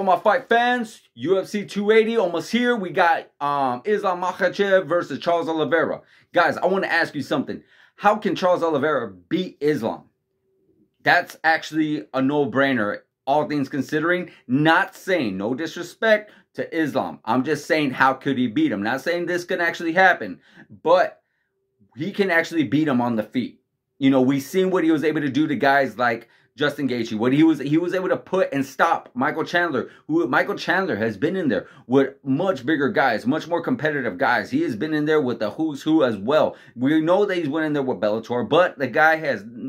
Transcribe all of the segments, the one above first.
my fight fans? UFC 280 almost here. We got Islam Makhachev versus Charles Oliveira. Guys, I want to ask you something. How can Charles Oliveira beat Islam? That's actually a no-brainer, all things considering. Not saying, no disrespect to Islam. I'm just saying, how could he beat him? Not saying this can actually happen, but he can actually beat him on the feet. You know, we've seen what he was able to do to guys like Justin Gaethje. What he was able to put and stop Michael Chandler, who Michael Chandler has been in there with much bigger guys, much more competitive guys. He has been in there with the who's who as well. We know that he's went in there with Bellator, but the guy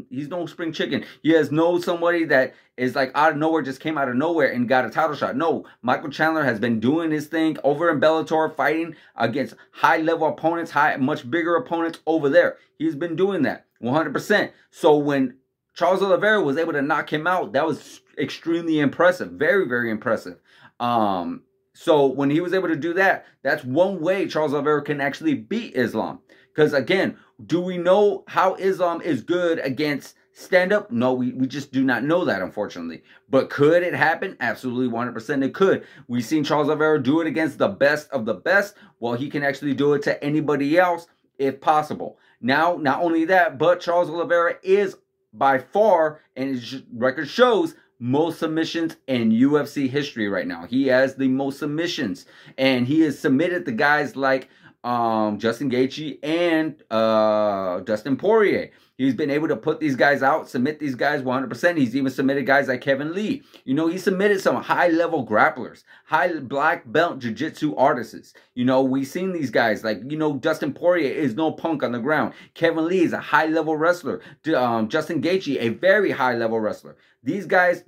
he's no spring chicken. He has somebody that is like out of nowhere, just came out of nowhere and got a title shot. No, Michael Chandler has been doing his thing over in Bellator, fighting against high-level opponents, much bigger opponents over there. He's been doing that 100%. So when Charles Oliveira was able to knock him out, that was extremely impressive. Very, very impressive. So when he was able to do that, that's one way Charles Oliveira can actually beat Islam. Because again, do we know how Islam is good against stand-up? No, we just do not know that, unfortunately. But could it happen? Absolutely 100% it could. We've seen Charles Oliveira do it against the best of the best. Well, he can actually do it to anybody else if possible. Now, not only that, but Charles Oliveira is by far, and his record shows, most submissions in UFC history right now. He has the most submissions, and he has submitted the guys like Justin Gaethje and Dustin Poirier. He's been able to put these guys out, submit these guys 100%. He's even submitted guys like Kevin Lee. You know, he submitted some high-level grapplers, high black belt jiu-jitsu artists. You know, we've seen these guys like, you know, Dustin Poirier is no punk on the ground. Kevin Lee is a high-level wrestler. Justin Gaethje, a very high-level wrestler. These guys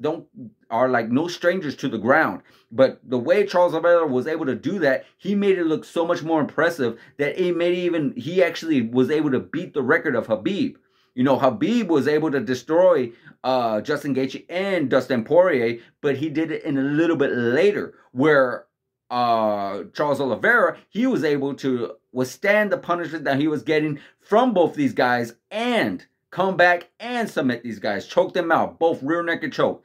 are like no strangers to the ground. But the way Charles Oliveira was able to do that, he made it look so much more impressive that he actually was able to beat the record of Khabib. You know, Khabib was able to destroy Justin Gaethje and Dustin Poirier, but he did it in a little bit later, where Charles Oliveira, he was able to withstand the punishment that he was getting from both these guys and come back and submit these guys, choke them out, both rear naked choke.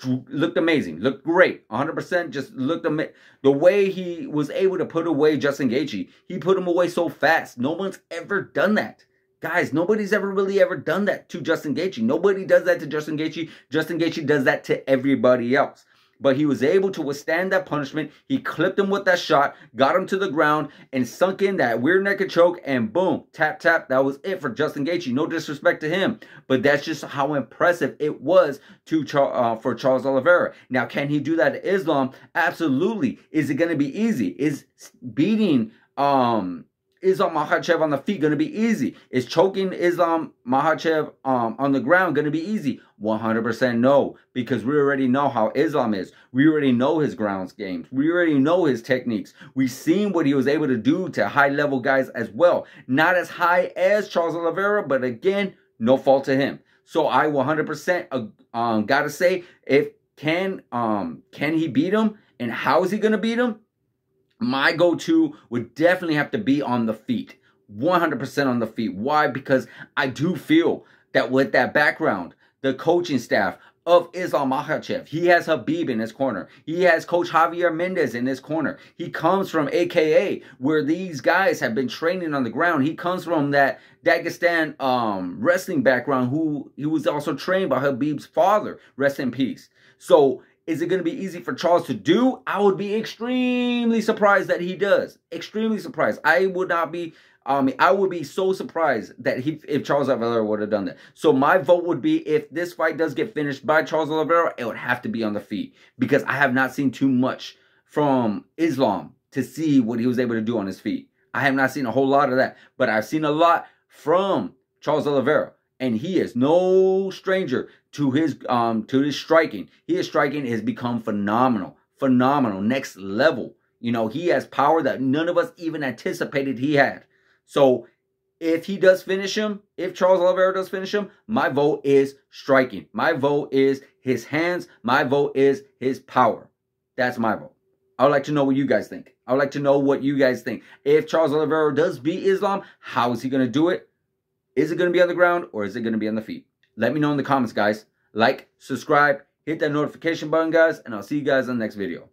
Looked amazing, looked great, 100%. Just looked amazing. The way he was able to put away Justin Gaethje, he put him away so fast. No one's ever done that. Guys, nobody's really ever done that to Justin Gaethje. Nobody does that to Justin Gaethje. Justin Gaethje does that to everybody else. But he was able to withstand that punishment. He clipped him with that shot, got him to the ground, and sunk in that rear naked choke, and boom, tap, tap. That was it for Justin Gaethje. No disrespect to him, but that's just how impressive it was for Charles Oliveira. Now, can he do that to Islam? Absolutely. Is it going to be easy? Is beating Islam Makhachev on the feet going to be easy? Is choking Islam Makhachev on the ground going to be easy? 100% no, because we already know how Islam is. We already know his ground games. We already know his techniques. We've seen what he was able to do to high-level guys as well. Not as high as Charles Oliveira, but again, no fault to him. So I 100% gotta say, can he beat him, and how is he going to beat him? My go-to would definitely have to be on the feet. 100% on the feet. Why? Because I do feel that with that background, the coaching staff of Islam Makhachev, he has Khabib in his corner. He has Coach Javier Mendez in his corner. He comes from AKA, where these guys have been training on the ground. He comes from that Dagestan wrestling background, he was also trained by Khabib's father. Rest in peace. So, is it going to be easy for Charles to do? I would be extremely surprised that he does. Extremely surprised. I would be so surprised that if Charles Oliveira would have done that. So my vote would be, if this fight does get finished by Charles Oliveira, it would have to be on the feet. Because I have not seen too much from Islam to see what he was able to do on his feet. I have not seen a whole lot of that. But I've seen a lot from Charles Oliveira. And he is no stranger to his striking. His striking has become phenomenal. Phenomenal. Next level. You know, he has power that none of us even anticipated he had. So if he does finish him, if Charles Oliveira does finish him, my vote is striking. My vote is his hands. My vote is his power. That's my vote. I would like to know what you guys think. I would like to know what you guys think. If Charles Oliveira does beat Islam, how is he going to do it? Is it going to be on the ground, or is it going to be on the feet? Let me know in the comments, guys. Like, subscribe, hit that notification button, guys, and I'll see you guys in the next video.